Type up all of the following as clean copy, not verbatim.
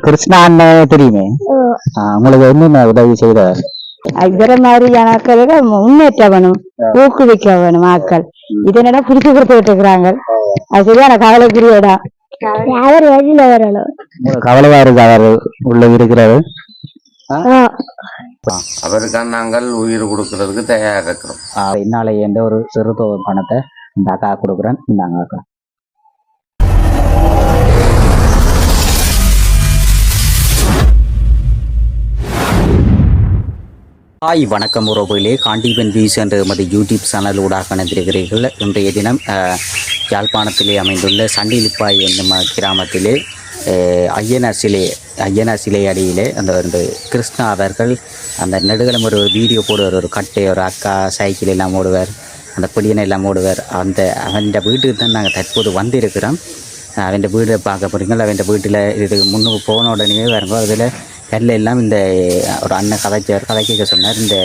கிருஷ்ணா அண்ணன் தெரியுமே, உங்களுக்கு என்னென்ன உதவி செய்யறாரு? இவர மாதிரியான ஆட்களுக்கு முன்னேற்ற வேணும், ஊக்குவிக்க வேணும் ஆட்கள். இதனடா புடிச்சு கொடுத்துட்டு இருக்கிறாங்க. அது சரியான கவலைக்குரிய இடம். அவர் வழியில வரணும். கவலையா இருக்கு அவர் உள்ள இருக்கிறாரு. அவருக்கான நாங்கள் உயிர் கொடுக்கறதுக்கு தயாரா இருக்கிறோம். என்னால எந்த ஒரு சிறு பணத்தை இந்த அக்கா கொடுக்குறேன். இந்தாங்க அக்கா. ஹாய், வணக்கம் உறவுகளே. காண்டிபன் வியூஸ் என்ற எமது யூடியூப் சேனல் ஊடாக இணைந்திருக்கிறீர்கள். இன்றைய தினம் யாழ்ப்பாணத்திலே அமைந்துள்ள சண்டிலிப்பாய் என்னும் கிராமத்திலே ஐயனார் சிலை அடியிலே அந்த கிருஷ்ணா அவர்கள் அந்த நெடுகலம் ஒரு வீடியோ போடுவார். ஒரு கட்டை, ஒரு அக்கா சைக்கிள் எல்லாம் ஓடுவார், அந்த பிடியனை எல்லாம் ஓடுவார். அவன் வீட்டுக்கு தான் நாங்கள் தற்போது வந்திருக்கிறோம். அவன் வீடை பார்க்க போகிறீங்களா? அவன் வீட்டில் இதுக்கு முன்னுக்கு போன உடனே வருங்க. அதில் கல்லெல்லாம் இந்த ஒரு அண்ணன் கதைக்க சொன்னார். இந்த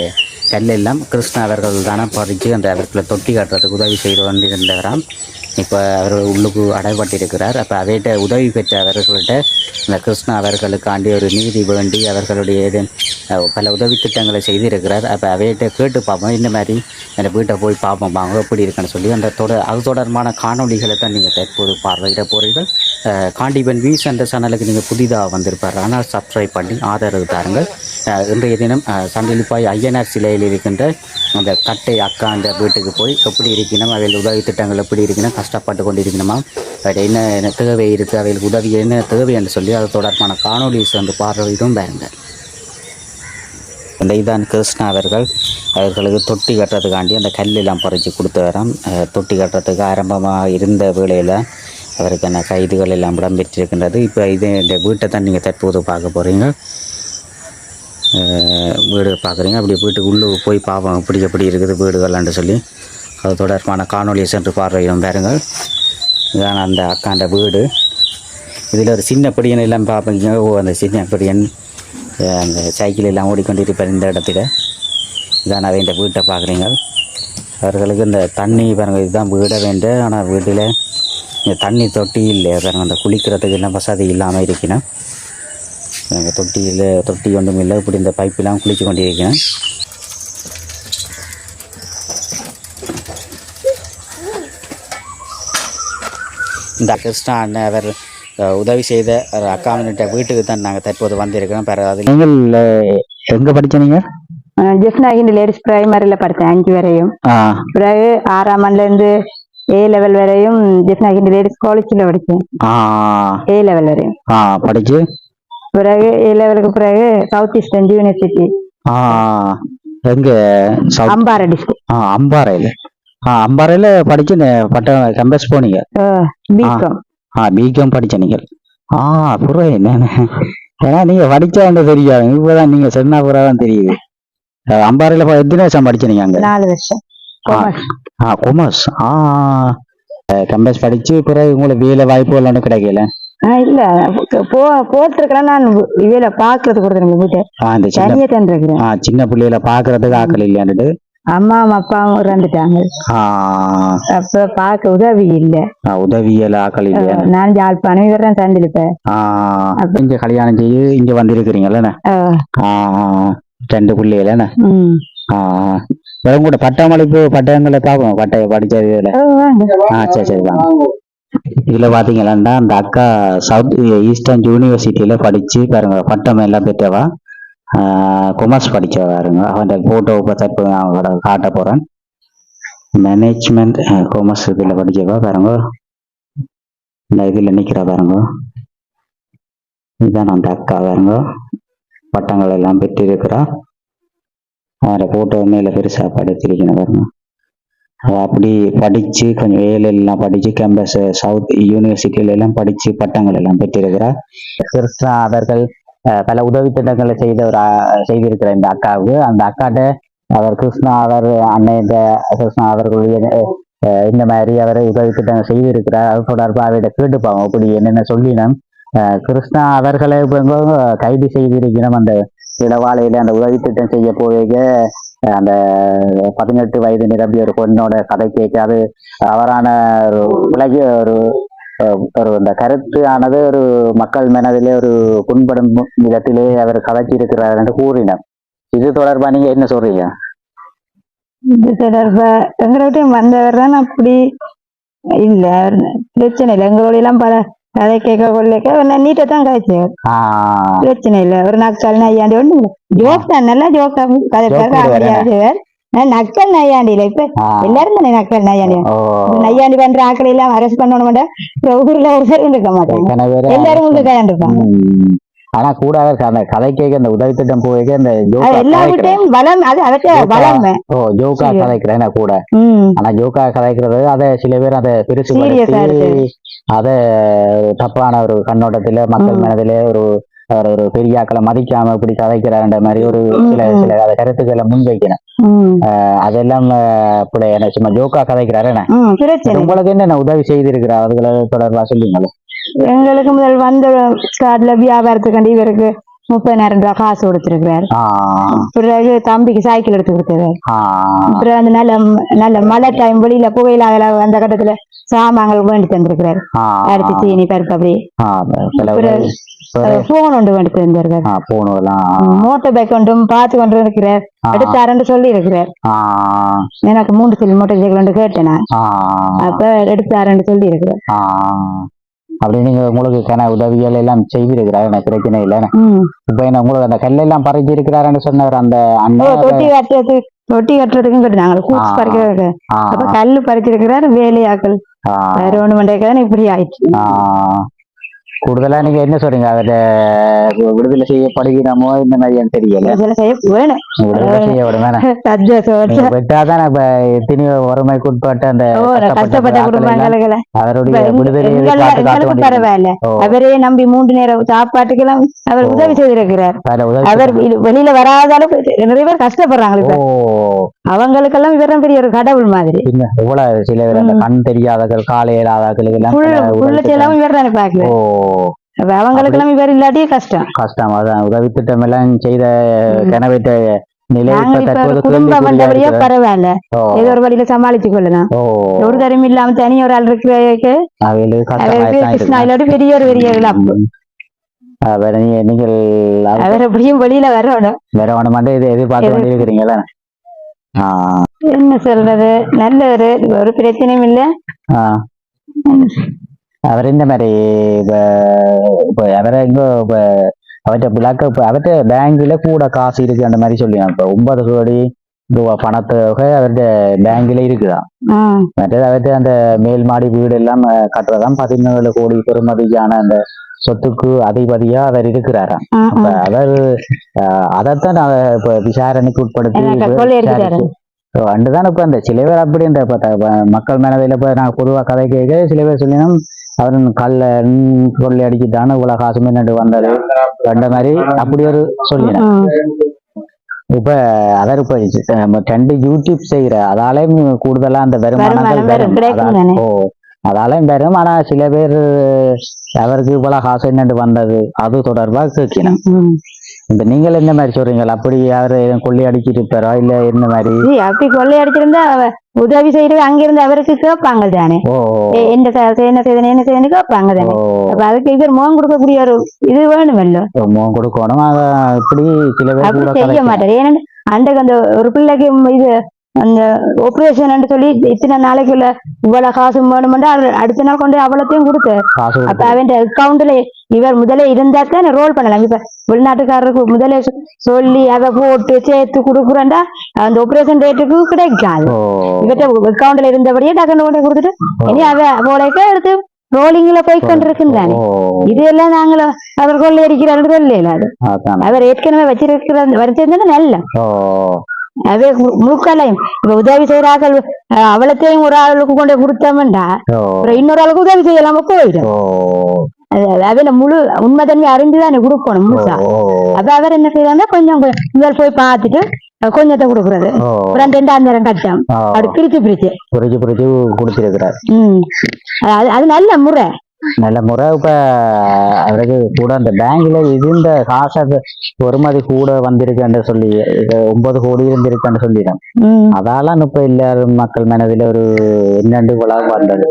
கல்லெல்லாம் கிருஷ்ணா அவர்கள் தானே பறித்து அந்த அவர்களை தொட்டி காட்டுறதுக்கு உதவி செய்து கொண்டிருந்தவராம். இப்போ அவர் உள்ளுக்கு அடைபட்டிருக்கிறார். அப்போ அவைகிட்ட உதவி பெற்ற அவர்கள்ட்ட இந்த கிருஷ்ணா அவர்களுக்காண்டி ஒரு நீதி வேண்டி அவர்களுடைய பல உதவி திட்டங்களை செய்திருக்கிறார். அப்போ அவைகிட்ட கேட்டு பார்ப்போம், இந்த மாதிரி அந்த வீட்டை போய் பார்ப்போம் வாங்க எப்படி இருக்குன்னு சொல்லி. அது தொடர்பான காணொலிகளை தான் நீங்கள் தற்போது பார்வையிட போகிறீர்கள். காண்டிபன் வியூஸ் என்ற சேனலுக்கு நீங்கள் புதிதாக வந்திருப்பார், ஆனால் சப்ஸ்கிரைப் பண்ணி ஆதரவு தாருங்கள். இன்றைய தினம் சண்டிலிப்பாய் ஐயனார் சிலையில் இருக்கின்ற அந்த கட்டை அக்கா அந்த வீட்டுக்கு போய் எப்படி இருக்கணும், அவையில் உதவி திட்டங்கள் எப்படி இருக்கணும், கஷ்டப்பட்டு கொண்டு இருக்கணுமா, அது என்ன தேவை இருக்குது, அவைகளுக்கு உதவி என்ன தேவை என்று சொல்லி அது தொடர்பான காணொலி வந்து பார்வையிடும் பாருங்கள். இந்த இதான் கிருஷ்ணா அவர்களுக்கு தொட்டி கட்டுறதுக்காண்டி அந்த கல்லெல்லாம் பறித்து கொடுத்து வரோம். தொட்டி கட்டுறதுக்கு ஆரம்பமாக இருந்த வேளையில் அவருக்கான கைதுகள் எல்லாம் இடம்பெற்றிருக்கின்றது. இப்போ இந்த வீட்டை தான் நீங்கள் தற்போது பார்க்க போகிறீங்க. வீடு பார்க்குறீங்க. அப்படி வீட்டுக்கு உள்ளே போய் பார்ப்போம் எப்படி இருக்குது வீடுகள்லான்னு சொல்லி. அது தொடர்பான காணொலியை சென்று பார்வையிடும் பாருங்கள். இதுதான் அந்த அக்காண்ட வீடு. இதில் ஒரு சின்ன படியன் எல்லாம் பார்ப்பீங்க. அந்த சின்ன படியன் அந்த சைக்கிள் எல்லாம் ஓடிக்கொண்டிருப்பார் இந்த இடத்துல. இதான் அதை இந்த வீட்டை பார்க்குறீங்க. அவர்களுக்கு இந்த தண்ணி பாருங்கள், இதுதான் வீடை வேண்டும். ஆனால் வீட்டில் இந்த தண்ணி தொட்டி இல்லை பாருங்கள். அந்த குளிக்கிறதுக்கு எல்லாம் வசதி இல்லாமல் இருக்கணும். தொட்டி ஒன்றும் இல்லை. இப்படி இந்த பைப்பெல்லாம் குளிச்சு கொண்டிருக்கணும். இந்த கிருஷ்ணா அண்ணன் அவர் உதவி செய்த அக்காவினிட்ட வீட்டுக்கு தான் நாங்கள் தற்போது வந்திருக்கிறோம். அதில் நீங்கள் எங்கே படித்தீங்க? ஜெஃப்னாகின் லேடிஸ் பிரைமரியில் படித்தேன் 5 வரையும். பிறகு 6ஆம் ஆண்டுலேருந்து A level வரையும் ஜெஃப்னாகின் லேடிஸ் காலேஜில் படித்தேன். A level வரையும் படிச்சு பிறகு A levelக்கு பிறகு சவுத் ஈஸ்டர்ன் யூனிவர்சிட்டி எங்க அம்பாறை டிஸ்ட்ரிக்ட். அம்பாறையில் படிச்சு பட்டம் கேம்பஸ் போனீங்க? பிகாம். பிகாம் படிச்ச நீங்கள்? புறம் என்ன, ஏன்னா நீங்க படிச்சான்னு தெரியாது, இப்பதான் நீங்க சொன்னா புறாதான் தெரியுது. அம்பாறையில் எத்தனை வருஷம் படிச்சீங்க அங்க? 4 வருஷம். கொமர்ஸ். கேம்பஸ் படிச்சு பிறகு உங்களுக்கு வேலை வாய்ப்புகள் ஒன்றும் கிடைக்கல? இல்ல போட்டிருக்கிறேன். நான் இவையில பாக்குறது கொடுத்துருங்க வீட்டை சின்ன பிள்ளைகளை பாக்குறதுக்கு ஆக்கள் இல்லையான்ட்டு அம்மாவும் அப்பாவும் இறந்துட்டாங்க. அப்ப பாக்க உதவி இல்ல, உதவியல ஆக்கள் இல்ல. நான் யாழ்ப்பாணம் இவர்தான் சந்திருப்பேன். இங்க கல்யாணம் செய்து இங்க வந்திருக்கிறீங்கல்ல? 2 பிள்ளைகள. கூட பட்டமளிப்பு பட்டங்களை பார்ப்போம். பட்டைய படிச்சது சரி. இதுல பாத்தீங்கன்னா அந்த அக்கா சவுத் ஈஸ்டர்ன் யூனிவர்சிட்டியில படிச்சு பாருங்க பட்டம் எல்லாம் பெற்றவா. கொமர்ஸ் படிச்சவா பாருங்க. அவன் போட்டோ தற்போது அவங்களோட காட்ட போறேன். மேனேஜ்மெண்ட் கொமர்ஸ் இதுல படிச்சவா பாருங்க. இந்த இதுல நிக்கிற பாருங்க. இதுதான் அந்த அக்கா பாருங்க. பட்டங்கள் எல்லாம் பெற்று இருக்கிறா. அவரை போட்டோ மேல பெருசா படுத்திருக்கணும் பாருங்க. அப்படி படிச்சு கொஞ்சம் வேலையெல்லாம் படிச்சு கேம்பஸ் சவுத் யூனிவர்சிட்டியில எல்லாம் படிச்சு பட்டங்கள் எல்லாம் பெற்றிருக்கிறார். கிருஷ்ணா அவர்கள் பல உதவி திட்டங்களை செய்திருக்கிற இந்த அக்காவுக்கு, அந்த அக்காட்ட அவர் கிருஷ்ணா கிருஷ்ணா அவர்களுடைய இந்த மாதிரி அவர் உதவி திட்டங்கள் செய்திருக்கிறார். அது தொடர்பாக அவர்கிட்ட கேட்டுப்பாங்க அப்படி என்னென்ன சொல்லினோம். கிருஷ்ணா அவர்களை கைது செய்திருக்கிறோம். அந்த இடவாளையில அந்த உதவி திட்டம் செய்ய போக அந்த 18 வயது நிரம்பிய ஒரு பொண்ணோட கதை கேட்க அது அவரான ஒரு ஒரு இந்த கருத்து ஆனது ஒரு மக்கள் மனதிலே ஒரு புண்படும் விதத்திலே அவர் கதைச்சி இருக்கிறார் என்று கூறினார். இது தொடர்பா நீங்க என்ன சொல்றீங்க? இது தொடர்பா எங்களோடையும் வந்தவர் தான் அப்படி இல்ல, பிரச்சனை இல்லை. எங்களோட எல்லாம் பல கதை கேட்க கொள்ளைக்க நீட்டை தான் காய்ச்சவர், பிரச்சனை இல்லை. ஒரு நக்கல் நையாண்டி ஒண்ணு ஜோக் தான், நல்லா ஜோக்கா கதைப்பார். நக்கல் நையாண்டியில இப்ப எல்லாரும் தானே நக்கல் நையாண்டி. நையாண்டி பண்ற ஆக்களை எல்லாம் அரெஸ்ட் பண்ணணும் ஊர்ல ஒரு சரி இருக்க மாட்டாங்க, எல்லாரும் உங்களுக்கு கையாண்டுப்பாங்க. ஆனா கூட அந்த கதை கேட்க அந்த உதவி திட்டம் போய் அந்த எல்லா வீட்டையும் பலம், அது அதற்கு பலம். ஜோக்கா கதைக்கிறேன் கூட. ஆனா ஜோக்கா கதைக்கிறது அதை சில பேர் அதை பெருசு அத தப்பான ஒரு கண்ணோட்டத்தில மக்கள் மனதிலே ஒரு ஒரு பெரிய ஆக்களை மதிக்காம இப்படி கதைக்கிறாருன்ற மாதிரி ஒரு சில கருத்துக்களை முன்வைக்கிறேன். அதெல்லாம் என்ன சும்மா ஜோக்கா கதைக்கிறாரு. உங்களுக்கு என்ன உதவி செய்திருக்கிறார் அதுகளை தொடர்பா சொல்லுங்களேன். எங்களுக்கு முதல் வந்த கார்டுல வியாபாரத்துக்காண்டி இவருக்கு 30,000 ரூபாய் காசு கொடுத்திருக்கிறார். பிறகு தம்பிக்கு சைக்கிள் எடுத்து கொடுத்தாரு. அப்புறம் அந்த நல்ல நல்ல மழை டைம் வெளியில புகையில அந்த கட்டத்துல சாமான்கள் வேண்டி தந்திருக்கிறார். அரிசி சீனி பருப்பு அப்படி. போன் ஒன்று வேண்டி தந்திருக்காரு. மோட்டர் பைக் ஒன்றும் பார்த்து கொண்டு இருக்கிறார். எடுத்தாருன்னு சொல்லி இருக்கிறார். எனக்கு 3 சில மோட்டர் சைக்கிள் ஒன்று கேட்டேன். அப்ப எடுத்தாருன்னு சொல்லி இருக்கிறார். அப்படி நீங்க உங்களுக்கு உதவிகள் எல்லாம் செய்திருக்கிறாரு, எனக்கு பிரச்சனை இல்லைன்னு. இப்ப என்ன உங்களுக்கு அந்த கல்லெல்லாம் பறிச்சு இருக்கிறாருன்னு சொன்னவர் அந்த தொட்டி கட்டுறதுக்கும் கேட்டாங்க, கூச்சு பறிக்கிறது. அப்ப கல்லு பறிச்சிருக்கிறாரு, வேலையாக்கள் வேற ஒண்ணு பண்றதுக்காக இப்படி ஆயிடுச்சு. கூடுதலா நீங்க என்ன சொல்றீங்க, அதை விடுதலை செய்யப்படுகிறோமோ இந்த மாதிரி தெரியல. வெட்டாதான் இப்ப எத்தனையோ வறுமைக்குட்பட்ட அந்த கஷ்டப்பட்ட குடும்பங்களுக்கு அவருடைய விடுதலை பரவாயில்ல. அவரே நம்பி 3 நேரம் சாப்பாட்டுக்கெல்லாம் அவர் உதவி செய்திருக்கிறார். அவர் வெளியில வராத அளவுக்கு நிறைய பேர் கஷ்டப்படுறாங்க. அவங்களுக்கெல்லாம் இவரும் பெரிய ஒரு கடவுள் மாதிரி. எவ்வளவு சில பேர் அந்த கண் தெரியாதவர்கள், காலை இல்லாதவர்களுக்கு எல்லாம் இவர் தானே பாக்கல. அவங்களுக்கு எல்லாம் இவர் இல்லாட்டியே கஷ்டம். அதான் உதவி திட்டம் எல்லாம் செய்த கனவிட்ட நிலை குடும்பம் வந்தபடியா பரவாயில்ல, ஏதோ ஒரு வழியில சமாளிச்சு கொள்ளலாம். ஒரு தரம் இல்லாம தனி ஒரு ஆள் இருக்கிற பெரிய ஒரு பெரிய இழப்பு. நீங்கள் அவர் எப்படியும் வெளியில வரணும் எதிர்பார்த்து கொண்டிருக்கிறீங்களா? என்ன சொல்றது, நல்ல ஒரு பிரச்சனையும் இல்ல. அவர் இந்த மாதிரி அவரை எங்க அவற்றை பிளாக்க அவற்றை பேங்க்ல கூட காசு இருக்கு அந்த மாதிரி சொல்லி இப்ப 9 கோடி ரூபாய் பணத்தொகை அவருடைய பேங்க்ல இருக்குதான். மற்றது அவற்றை அந்த மேல் மாடி வீடு எல்லாம் கட்டுறதான் 17 கோடி பெறுமதியான அந்த சொத்துக்கு அதிபதியா அவர் இருக்கிறாராம். அப்ப அவர் அதைத்தான் இப்ப விசாரணைக்கு உட்படுத்தி அண்டுதான் இப்ப அந்த சில பேர் அப்படி இந்த மக்கள் மனதில் இப்ப நாங்க பொதுவா கதை கேட்க சில பேர் சொல்லினோம் அவரு கல்ல கொள்ளை அடிச்சுட்டான்னு இவ்வளவு காசு முன்னாடி வந்தது கண்ட மாதிரி அப்படி ஒரு சொல்லினேன். இப்ப அவர் இப்ப 2 யூடியூப் செய்யற அதாலையும் கூடுதலா அந்த வருமானங்கள் வரும். அதாலையும் வரும். ஆனா சில பேர் அவருக்கு இவ்வளவு காசு என்னண்டு வந்தது அது தொடர்பா கேட்கணும். இப்ப நீங்கள் என்ன மாதிரி சொல்றீங்களா, அப்படி யாரு கொள்ளை அடிச்சிட்டு இருப்பாரா இல்ல என்ன மாதிரி? அப்படி கொள்ளை அடிச்சிருந்தா உதவி செய்யறது அங்கிருந்து அவருக்கு கேட்பாங்க தானே, என்ன செய்யணும் கேட்பாங்க தானே. அப்ப அதுக்கு இவர் முகம் கொடுக்கக்கூடிய ஒரு இது வேணுமல்ல, முகம் கொடுக்கணும். இப்படி சில பேர் அப்படி செய்ய மாட்டாரு. ஏன்னா அன்றைக்கு அந்த ஒரு பிள்ளைக்கு இது அந்த ஆபரேஷன் சொல்லி இத்தனை நாளைக்குள்ள இவ்வளவு காசு வேணும்னா அடுத்த நாள் கொண்டு அவ்வளோத்தையும் கொடுத்தாரு. அப்ப அவன் அக்கௌண்ட்ல இவர் முதலே இருந்தாத்தான் ரோல் பண்ணலாம். இப்ப வெளிநாட்டுக்காரருக்கு முதலே சொல்லி அதை போட்டு சேர்த்து கொடுக்குறேன்டா அந்த ஆபரேஷன் ரேட்டுக்கு கிடைக்காது. இவர்கிட்ட அக்கௌண்ட்ல இருந்தபடியே டக்குன்னு கொண்டு கொடுத்துட்டு இனி அதை போலக்க எடுத்து ரோலிங்ல போய் கொண்டிருக்குறாங்க. இது எல்லாம் நாங்களும் அவர் கொள்ளை அடிக்கிறாரு சொல்லல. அது அவர் ஏற்கனவே வச்சிருக்கிற வச்சிருந்தா நல்ல அதே முழுக்கலையும் இப்ப உதவி செய்யறார்கள் அவளத்தையும் ஒரு ஆளுக்கு கொண்டு கொடுத்தோம்டா இன்னொரு ஆளுக்கு உதவி செய்யலாம போயிடும். அதுல முழு உண்மைத்தன்மை அறிஞ்சுதானே கொடுக்கணும் முழுசா. அப்ப அவர் என்ன செய்யறாங்க, கொஞ்சம் முதல் போய் பார்த்துட்டு கொஞ்சத்தை கொடுக்குறது, 2,000 கட்டம் அப்படி பிரிச்சு கொடுத்திருக்கிறார். அது நல்ல முறை. நல்ல முறை இப்ப அவருக்கு கூட அந்த பேங்க்ல இருந்த காசை ஒருமதி கூட வந்திருக்குன்னு சொல்லி 9 கோடி இருந்திருக்குன்னு சொல்லிடும். அதால இப்ப எல்லாரும் மக்கள் மனதில் ஒரு என்னண்டு விழாவு வந்தது.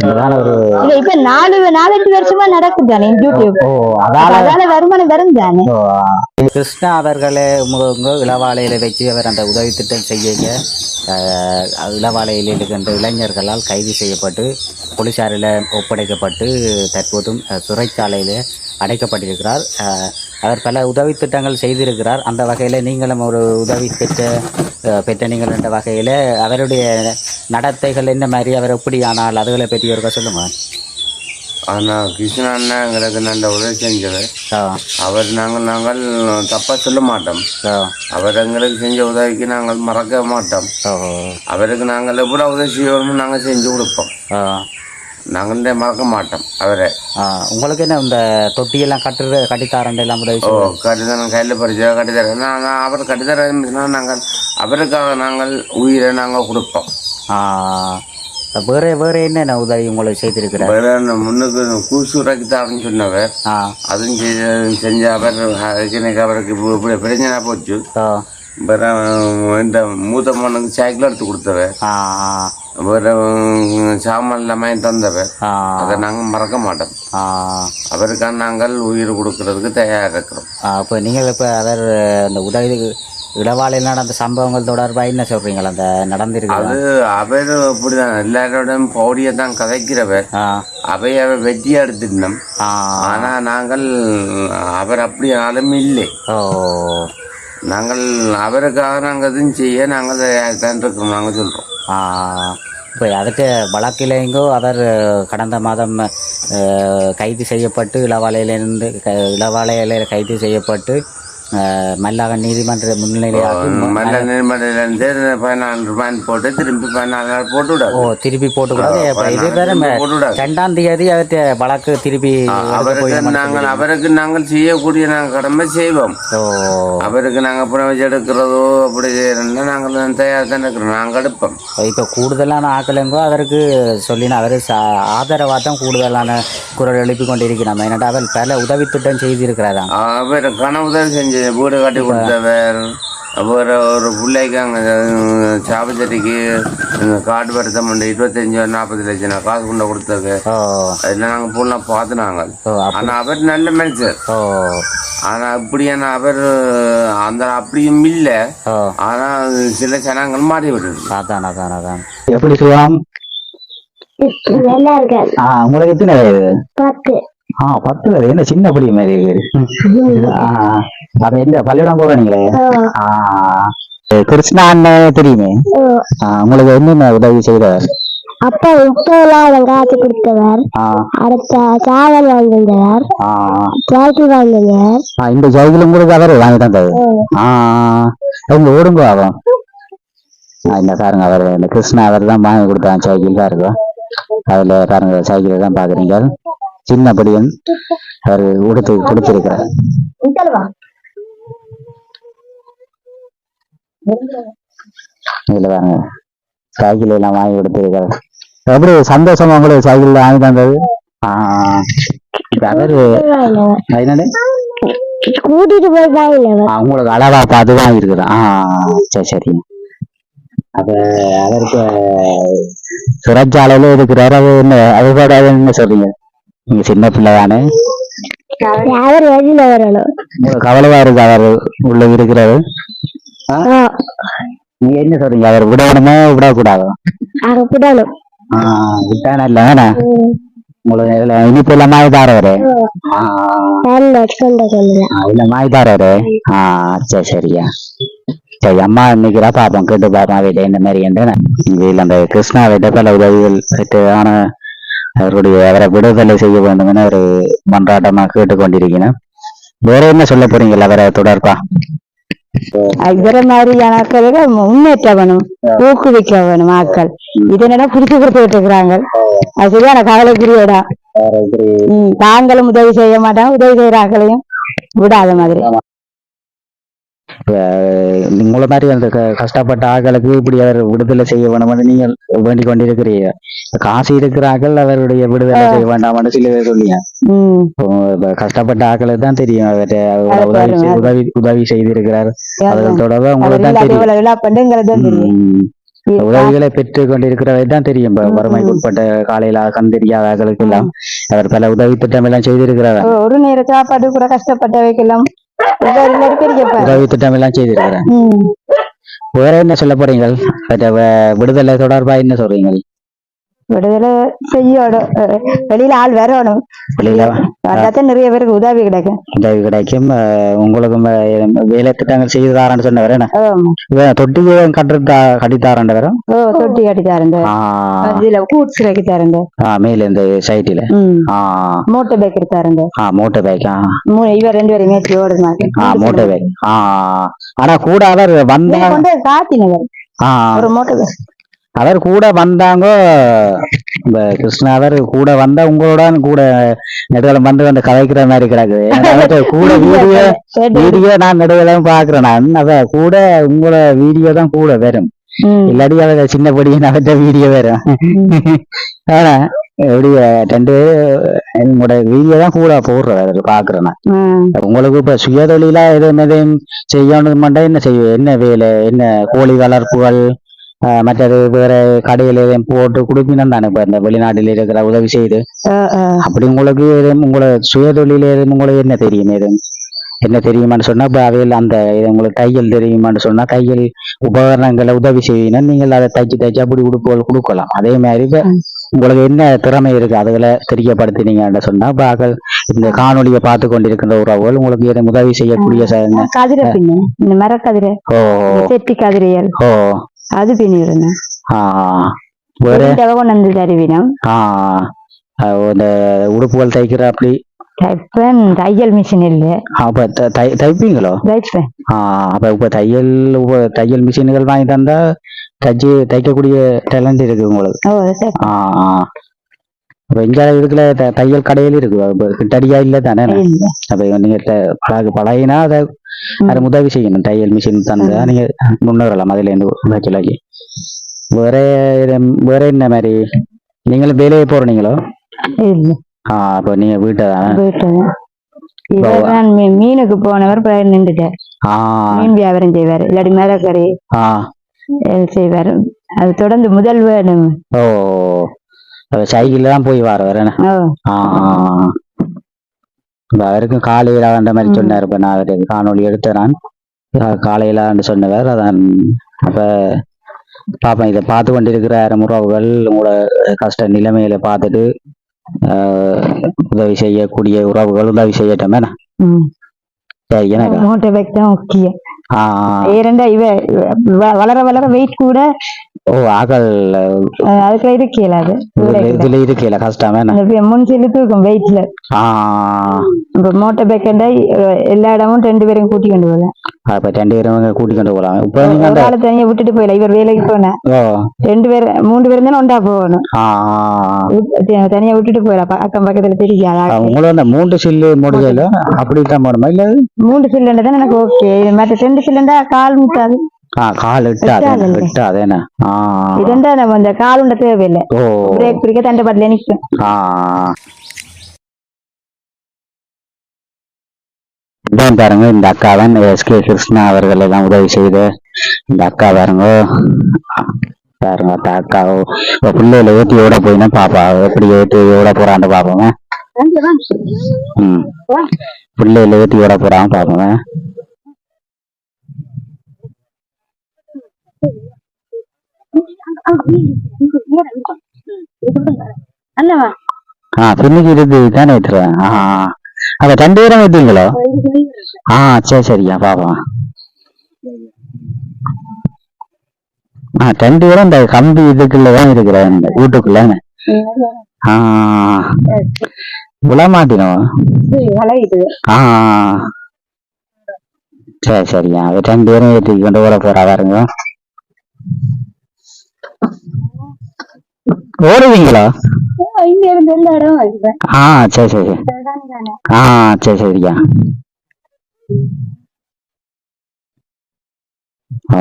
அதுதான் ஒரு இப்ப 4-5 வருஷமா நடக்குதானே யூடியூப். அதால வருமானம் வரும் தானே. கிருஷ்ணா அவர்களே இளவாலையில வச்சு அவர் அந்த உதவி திட்டம் செய்ய இளவாலையில் இருக்கின்ற இளைஞர்களால் கைது செய்யப்பட்டு போலீசாரில் ஒப்படைக்கப்பட்டு தற்போதும் சிறைச்சாலையில் அடைக்கப்பட்டிருக்கிறார். அவர் பல உதவி திட்டங்கள் செய்திருக்கிறார். அந்த வகையில் நீங்களும் ஒரு உதவி பெற்ற நீங்கள் என்ற வகையில் அவருடைய நடத்தைகள் என்ன மாதிரி, அவர் எப்படி ஆனால் அதுகளை பற்றி ஒருக்கா சொல்லுங்க. ஆனால் கிருஷ்ணா அண்ணா எங்களுக்கு நல்ல உதவி செஞ்சவர். அவர் நாங்கள் தப்பாக சொல்ல மாட்டோம். அவர் எங்களுக்கு செஞ்ச உதவிக்கு நாங்கள் மறக்க மாட்டோம். அவருக்கு நாங்கள் எவ்வளோ உதவி செய்யணும்னு நாங்கள் செஞ்சு கொடுப்போம். நாங்கள் மறக்க மாட்டோம் அவரை. உங்களுக்கு என்ன இந்த தொட்டியெல்லாம் கட்டித்தாரன் எல்லாம் உதவி? கட்டித்தரேன், கையில் பறிச்சா கட்டித்தரேன். நான் அவர் கட்டித்தரேன் நாங்கள் அவருக்காக நாங்கள் உயிரை நாங்கள் கொடுப்போம். வேற என்னென்ன உதவி உங்களுக்கு செய்திருக்கிறார்? வேற முன்னுக்கு கூசூராக்கி தாருன்னு சொன்னவர், அதுவும் செஞ்ச அவர். அவருக்கு இப்படி பிரச்சனை போச்சு. இந்த மூத்த மண்ணுக்கு சைக்கிள் எடுத்து கொடுத்தவர், வேற சாமான் எல்லாமே தந்தவர். அதை நாங்கள் மறக்க மாட்டோம். அவருக்கான நாங்கள் உயிர் கொடுக்கறதுக்கு தயாராக இருக்கிறோம். அப்போ நீங்கள் இப்போ அவர் அந்த உதவி இளவாலையில் நடந்த சம்பவங்கள் தொடர்பாக என்ன சொல்றீங்களா? அந்த நடந்திருக்கு அது அவர் இப்படிதான் எல்லாரோடையும் பௌடியை தான் கதைக்கிறவர். அவைய வெட்டியா எடுத்துட்டோம். ஆனா நாங்கள் அவர் அப்படி ஆளும் இல்லை. நாங்கள் அவருக்காக நாங்கள் எதுவும் செய்ய நாங்கள் தான் இருக்கிறோம். நாங்கள் சொல்றோம். இப்போ அதுக்கு வழக்கிலேங்கோ அவர் கடந்த மாதம் கைது செய்யப்பட்டு இளவாலையில கைது செய்யப்பட்டு மல்லாக நீதிமன்ற முன்னிலையாகி நீதிமன்றத்திலிருந்து 14 ரூபாய் போட்டு திரும்பி 14 நாள் போட்டு விடாது. திருப்பி போட்டுக்கூடாது. இது வேற 2ஆம் தேதி அவற்றை வழக்கு திருப்பி அவருக்கு நாங்கள் செய்யக்கூடிய நாங்கள் கடமை செய்வோம். அவருக்கு நாங்கள் புறவச்சு எடுக்கிறதோ அப்படி செய்யறோம்னா நாங்கள் தயார் தான் இருக்கிறோம். நாங்கள் எடுப்போம். இப்போ கூடுதலான ஆக்கலங்கோ அவருக்கு சொல்லினா அவர் ஆதரவாக தான் கூடுதலான குரல் எழுப்பி கொண்டிருக்கிறோம். என்னட்டா அவர் பல உதவி திட்டம் செய்திருக்கிறாராம். அவர் கன உதவி செஞ்சு வீடு கட்டி கொடுத்தவர். ஒரு பிள்ளைக்கு அங்கே சாபச்சேரிக்கு காடு வருத்தம் 25-40 லட்சம் காசு கொண்டு கொடுத்தது. அதில் நாங்கள் பூலாம் பார்த்து நாங்கள். ஆனால் அவர் நல்ல மனுஷர். ஆனால் அப்படியான அவர் அந்த அப்படியும் இல்லை. ஆனால் சில ஜனங்கள் மாறி விடுது. அதான் எப்படி சொல்லலாம். உங்களுக்கு எத்தனை வயது? 10 வயது. என்ன சின்ன படி மாதிரி அப்ப எந்த பள்ளியிடம் போறீங்களே? கிருஷ்ணா அண்ணன் தெரியுமே. உங்களுக்கு என்னென்ன உதவி செய்தவர்? அப்பா உப்பெல்லாம் காய்ச்சி கொடுத்தவர். அடுத்த சாவல் வாங்கினவர். சைக்கிள் வாங்கினவர். இந்த சைக்கிள் உங்களுக்கு அவர் வாங்கி தந்தது. அவங்க ஓடுங்க ஆகும். இந்த பாருங்க, அவர் இந்த கிருஷ்ணா அவர் தான் வாங்கி கொடுத்தாங்க சைக்கிள். பாருங்க அதுல பாருங்க சைக்கிள் தான் பாக்குறீங்க. சின்ன படியன் அவர் கொடுத்திருக்கிறார். இதுல பாருங்க சைக்கிள் எல்லாம் வாங்கி கொடுத்திருக்கிறார். எப்படி சந்தோஷம் உங்களுக்கு சைக்கிள் வாங்கி தந்தது? அவரு கூட்டிட்டு போய் உங்களுக்கு அளவா பார்த்து வாங்கி இருக்கிறான். சரி. அப்ப அவருக்கு சிறைச்சாலையில இருக்கிறாரு. அது என்ன அது என்ன சொல்றீங்க? நீங்க சின்ன பிள்ளை தானே, வெளியில வரணும். உங்களுக்கு கவலையா இருக்கு அவர் உள்ள இருக்கிறாரு. நீங்க என்ன சொல்றீங்க? அவர் விடணுமா விடக்கூடாது? விடணும். விட்டானா இல்ல உங்களுக்கு இனிப்பு இல்ல மாய் தாரவரு இல்ல மாய் தாரவரு. சரியா சரி. அம்மா இன்னைக்குறா பாப்போம், கேட்டு பாப்போம் வீட்டை இந்த மாதிரி என்று. இதில் அந்த கிருஷ்ணா விட பல உதவிகள் பெற்றான அவரை விடுதலை செய்ய வேண்டும் என ஒரு மன்றாட்டமா கேட்டுக்கொண்டிருக்கிறேன். வேற என்ன சொல்ல போறீங்களா அவரை தொடர்பா? இவர மாதிரியான முன்னேற்ற வேணும், ஊக்குவிக்க வேணும். ஆட்கள் இதனெல்லாம் பிடிச்சு கொடுத்துட்டு இருக்கிறாங்க. அது சரியான கவலைக்குரியடா. தாங்களும் உதவி செய்ய மாட்டாங்க, உதவி செய்யற ஆட்களையும் விடாத மாதிரி. உங்களை மாதிரி அந்த கஷ்டப்பட்ட ஆட்களுக்கு இப்படி அவர் விடுதலை செய்ய வேணும்னு நீங்கள் வேண்டிக் கொண்டிருக்கிறீங்க. காசு இருக்கிற ஆட்கள் அவருடைய விடுதலை செய்ய வேண்டாம்னு சில பேர் சொல்லியா. ம். இப்ப கஷ்டப்பட்ட ஆட்களுக்கு தான் தெரியும் அவர்கிட்ட அதை பாருங்க. உதவி செய்திருக்கிறார். அதன் தொடர்பு அவர் உங்களுக்கு தான் தெரியும். விழா பண்ணுங்கிறது தான் தெரியும். உதவிகளை பெற்று கொண்டிருக்கிறவை தான் தெரியும். இப்ப வறுமைக்கு உட்பட்ட காலையில கந்தெரியாத ஆட்களுக்கு எல்லாம் அவர் பல உதவி திட்டம் எல்லாம் செய்திருக்கிறார். ஒரு நேர சாப்பாடு கூட கஷ்டப்பட்டவைக்கெல்லாம் உதவி திட்டம் எல்லாம் செய்திருக்கிறார். வேற என்ன சொல்ல போறீங்க? விடுதலை தொடர்பா என்ன சொல்றீங்க? விடுதலை செய்யணும், வெளியில ஆள் வரணும், வெளியில நிறைய பேருக்கு உதவி கிடைக்கும். உதவி கிடைக்கும். உங்களுக்கும் வேலை திட்டங்கள் செய்தாரான்னு சொன்ன வேற தொட்டி கட்டித்தாரண்ட வேற தொட்டி கட்டித்தாரண்ட இதுல கூட்ஸ் கட்டித்தாரண்ட மேல இந்த சைட்டில மோட்டர் பைக் எடுத்தாரண்ட. மோட்டர் பைக் இவர் 2 பேரும் மேய்ச்சி ஓடுமாங்க. Motor bike. ஆனா கூட அவர் வந்த காத்தினவர் ஒரு மோட்டர் பைக் அவர் கூட வந்தாங்க. இந்த கிருஷ்ணாவர் கூட வந்தா உங்களோட கூட நெடுவலம் வந்து அந்த கதைக்கிற மாதிரி கிடக்குது. கூட வீடியோ நான் நெடுவலம் பாக்குறேன். நான் அதான் கூட உங்களோட வீடியோ தான் கூட வரும். இல்லாட்டி அவ சின்னபடியே அவற்ற வீடியோ வரும். ஆனா எப்படி 2 உங்களோட வீடியோ தான் கூட போடுற பாக்குறேன். உங்களுக்கு இப்ப சுயதொழிலா எதுவும் செய்யணும் என்ன செய்ய, என்ன வேலை, என்ன கோழி வளர்ப்புகள் மற்றது வேற கடையில எதையும் போட்டு குடுப்பினம் தானே. இப்ப இந்த வெளிநாட்டில இருக்கிற உதவி செய்து அப்படி உங்களுக்கு உங்களை சுயதொழில உங்களுக்கு என்ன தெரியும்? என்ன தெரியுமான்னு சொன்னா இப்ப அவையில் அந்த உங்களுக்கு தையல் தெரியுமான்னு சொன்னா தையல் உபகரணங்களை உதவி செய்யணும். நீங்கள் அதை தைச்சு அப்படி உடுப்புகள் கொடுக்கலாம். அதே மாதிரி இப்ப உங்களுக்கு என்ன திறமை இருக்கு அதுகளை தெரியப்படுத்தினீங்கன்னு சொன்னா இப்ப இந்த காணொலியை பார்த்து கொண்டிருக்கின்ற உறவுகள் உங்களுக்கு எதை உதவி செய்யக்கூடிய கதிரை இந்த மரக்கதிரை செட்டி கதிரையல் அது பின்னிருந்தேன். இந்த உடுப்புகள் தைக்கிற அப்படி தையல் மிஷின் இல்ல. அப்ப தைப்பீங்களோ? அப்ப இப்ப தையல் மிஷின்கள் வாங்கி தந்தா தைக்கக்கூடிய டேலண்ட் இருக்கு உங்களுக்கு. அப்ப இங்க இருக்குல தையல் கடையில் இருக்கு, கிட்டடியா இல்ல தானே. அப்ப நீங்க பழகினா அதை உதவி செய்யணும். தையல் மிஷின் தந்தா நீங்க முன்னேறலாம் அதுல இருந்து வைக்கலாக்கி. வேற என்ன மாதிரி நீங்களும் வேலையை போறீங்களோ? அப்ப நீங்க வீட்டை மீனுக்கு போனவர் நின்றுட்டார். மீன் வியாபாரம் செய்வாரு, இல்லாட்டி மரக்கறி செய்வாரு. அது தொடர்ந்து முதல் வேணும். சைக்கிள் தான் போய் வர வரேன். அவருக்கும் காலையில அந்த மாதிரி சொன்னார். இப்ப நான் அவருக்கு காணொலி எடுத்தேன். காலையில சொன்னவர் அதான். அப்ப பாப்பேன், இதை பார்த்து கொண்டிருக்கிற உறவுகள் உங்களோட கஷ்ட நிலைமையில பார்த்துட்டு உதவி செய்யக்கூடிய உறவுகள் உதவி செய்யட்டோமே. சரி, எனக்கு மோட்டர் பைக் தான் முக்கியம். வளர வளர வெயிட் கூட ஆகல் அதுக்குள்ள இருக்கல. அது இதுல இருக்கல கஷ்டமே. முன் சொல்லி தூக்கும் வெயிட்ல. இப்ப மோட்டர் பைக் எல்லா இடமும் 2 பேரும் கூட்டி கொண்டு போகலாம். அப்ப 2 பேரும் கூட்டி கொண்டு போகலாம். இப்ப நீங்க தனியா விட்டுட்டு போயிடலாம். இவர் வேலைக்கு போன 2 பேர் 3 பேரும் தானே ஒண்டா போகணும். தனியா விட்டுட்டு போயிடலாம். அக்கம் பக்கத்துல தெரியாது. உங்களோட அந்த 3 சில்லு முடியல அப்படித்தான் போகணுமா? இல்ல 3 சிலிண்டர் தான் எனக்கு ஓகே. மற்ற 2 சிலிண்டர் கால் முட்டாது. கால் இட்டாதேனா இதெண்டா நம்ம அந்த கால் உண்ட தேவையில்லை. பிரேக் பிடிக்க தண்டை பாட்டில நிற்கும். பாருங்க, இந்த அக்கா தான் எஸ்கே கிருஷ்ணா அவர்களை தான் உதவி செய்து. இந்த அக்கா பாருங்க அக்கா பிள்ளையில ஏற்றி ஓட போயினா பாப்பா எப்படி ஏற்றி ஓட போறான்னு பாப்போங்க. பிள்ளையில ஏற்றி ஓட போறான் பாப்போங்க. பின்னுக்கு இருக்கு தானே ஏற்றுறேன். அப்ப 2 பேரும் ஏற்றீங்களோ? சரி சரியா பாப்போம். 2 பேரும் இந்த கம்பி இதுக்குள்ளதான் இருக்கிறேன் வீட்டுக்குள்ள. விழமாட்டினோம். சரி சரியா 2 பேரும் ஏற்றி கொண்டு ஓட போறா பாருங்க. ஓடுவீங்களா? சரி சரி சரி சரியா.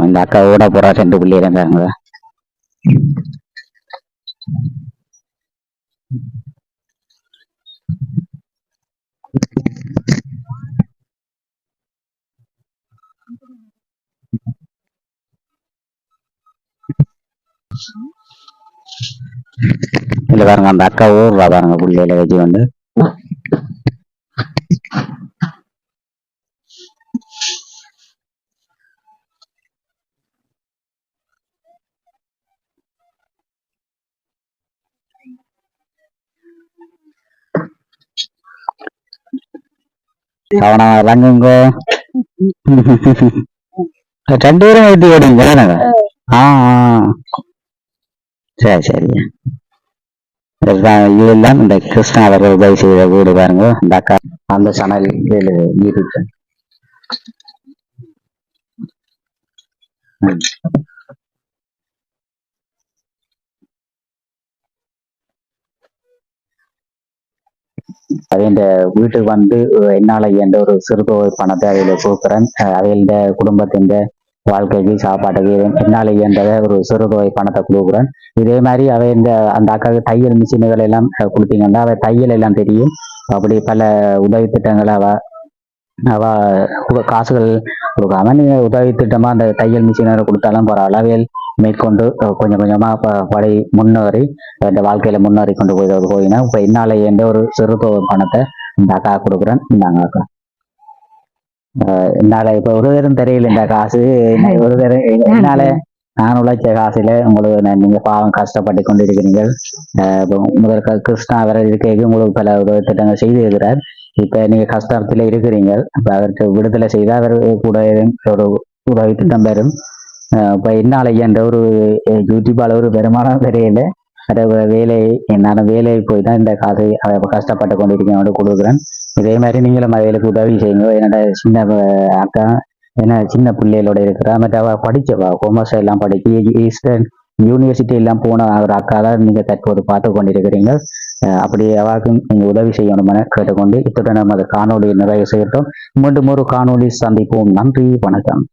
இந்த அக்கா ஓட போறா 2 பிள்ளைகள் இருந்தாங்க. இல்ல பாருங்க அந்த அக்கா ஓடுறா பாருங்க பிள்ளைகளை வச்சு வந்து. அவனை இறங்குங்க. 2 பேரும் வைத்து ஓடுங்க. ஆ சரி சரிங்க. இதுதான் இந்த கிருஷ்ணா அவர்கள் உதவி செய்த வீடு பாருங்க. இந்த அக்கா அந்த சணல் யூடியூப். அவையின் வீட்டுக்கு வந்து என்னால என்ற ஒரு சிறுதொகை பணத்தை அவையில கொடுக்குறேன். அவையின் குடும்பத்தின் வாழ்க்கைக்கு சாப்பாட்டுக்கு என்னால இயன்றத ஒரு சிறுதொகை பணத்தை கொடுக்குறேன். இதே மாதிரி அவை அந்த அக்காவுக்கு தையல் மிஷின்கள் எல்லாம் கொடுத்தீங்கன்னா அவை தையல் எல்லாம் தெரியும். அப்படி பல உதவி திட்டங்களை அவ காசுகள் கொடுக்காம நீங்க உதவி திட்டமா அந்த தையல் மிஷினை கொடுத்தாலும் பரவாயில்ல. அவையில் மேற்கொண்டு கொஞ்சம் கொஞ்சமா படை முன்னேறி இந்த வாழ்க்கையில முன்னேறி கொண்டு போயினா இப்ப என்னால என்ற ஒரு சிறுதொகை பணத்தை இந்த அக்கா கொடுக்குறேன். இந்தாங்க அக்கா. என்னால இப்ப ஒரு தரம் தெரியல இந்த காசு ஒரு தரம் என்னால நான் உழைச்ச காசுல உங்களுக்கு நீங்க பாவம் கஷ்டப்பட்டு கொண்டு இருக்கிறீங்க. முதல் கிருஷ்ணா அவரை இருக்க உங்களுக்கு பல உதவி திட்டங்கள் செய்து இருக்கிறார். இப்ப நீங்க கஷ்டத்துல இருக்கிறீங்க. இப்ப அவருக்கு விடுதலை செய்தா அவர் கூட ஒரு உதவி திட்டம் பெறும். இப்ப என்னால என்ற ஒரு யூடியூப்பால ஒரு வருமானம் தெரியல. அதை வேலை நான் வேலையை போய் தான் இந்த காசை கஷ்டப்பட்டு கொண்டிருக்கேன் கொடுக்குறேன். இதே மாதிரி நீங்களும் வேலைக்கு உதவி செய்யுங்க. என்னோட சின்ன அக்கா என்ன சின்ன பிள்ளைகளோட இருக்கிறா. மற்ற அவ படிச்சவா கொமர்ஸ் எல்லாம் படிச்சு ஈஸ்டர்ன் யூனிவர்சிட்டி எல்லாம் போன ஒரு அக்கா தான் நீங்க தற்போது பார்த்து கொண்டிருக்கிறீங்க. அப்படி அவாக்கும் நீங்க உதவி செய்யணும்னு கேட்டுக்கொண்டு இத்துடன் நமது காணொலி நிறைவு செய்யட்டும். மீண்டும் ஒரு காணொலி சந்திப்போம். நன்றி, வணக்கம்.